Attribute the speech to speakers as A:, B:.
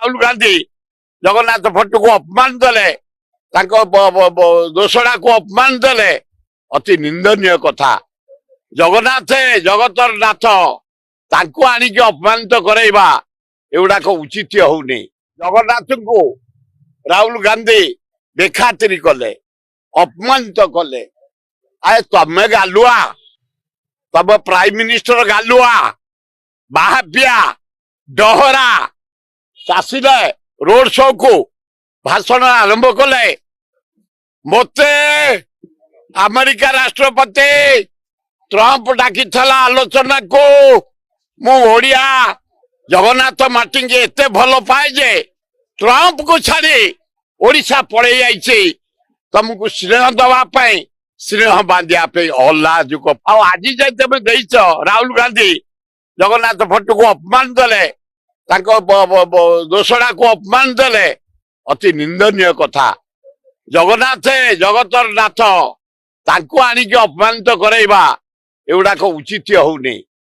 A: ରାହୁଲ ଗାନ୍ଧୀ ଜଗନ୍ନାଥ ଫଟୋକୁ ଅପମାନ ଦେଲେ, ତାଙ୍କ ଦୋଷଣାକୁ ଅପମାନ ଦେଲେ, ଅତି ନିନ୍ଦନୀୟ କଥା। ଜଗନ୍ନାଥ ଜଗତର ନାଥ, ତାଙ୍କୁ ଆଣିକି ଅପମାନିତ କରାଇବା ଏଗୁଡାକ ଉଚିତ ହଉନି। ଜଗନ୍ନାଥଙ୍କୁ ରାହୁଲ ଗାନ୍ଧୀ ବେଖାତିରି କଲେ, ଅପମାନିତ କଲେ। ଆଏ ତମେ ଗାଲୁଆ, ତମ ପ୍ରାଇମ ମିନିଷ୍ଟର ଗାଲୁଆ, ବାହାପିଆ, ଡହରା ଚାଷିଲେ ରୋଡ ଶୋ କୁ ଭାଷଣ ଆରମ୍ଭ କଲେ। ମତେ ଆମେରିକା ରାଷ୍ଟ୍ରପତି ଟ୍ରମ୍ପ ଡାକିଥିଲା ଆଲୋଚନାକୁ। ମୁଁ ଓଡିଆ ଜଗନ୍ନାଥ ମାଟିଙ୍କି ଏତେ ଭଲ ପାଏ ଯେ ଟ୍ରମ୍ପ କୁ ଛାଡି ଓଡିଶା ପଳେଇ ଯାଇଛି ତମକୁ ସ୍ନେହ ଦବା ପାଇଁ, ସ୍ନେହ ବାନ୍ଧିବା ପାଇଁ। ଅଲାଜୁକ। ଆଉ ଆଜି ଯାଇ ତମେ ଦେଇଛ ରାହୁଲ ଗାନ୍ଧୀ ଜଗନ୍ନାଥ ଫଟୋକୁ ଅପମାନ ଦେଲେ, ତାଙ୍କ ଦୋଷଣାକୁ ଅପମାନ ଦେଲେ, ଅତି ନିନ୍ଦନୀୟ କଥା। ଜଗନ୍ନାଥ ଜଗତର ନାଥ, ତାଙ୍କୁ ଆଣିକି ଅପମାନିତ କରାଇବା ଏଗୁଡାକ ଉଚିତ ହଉନି।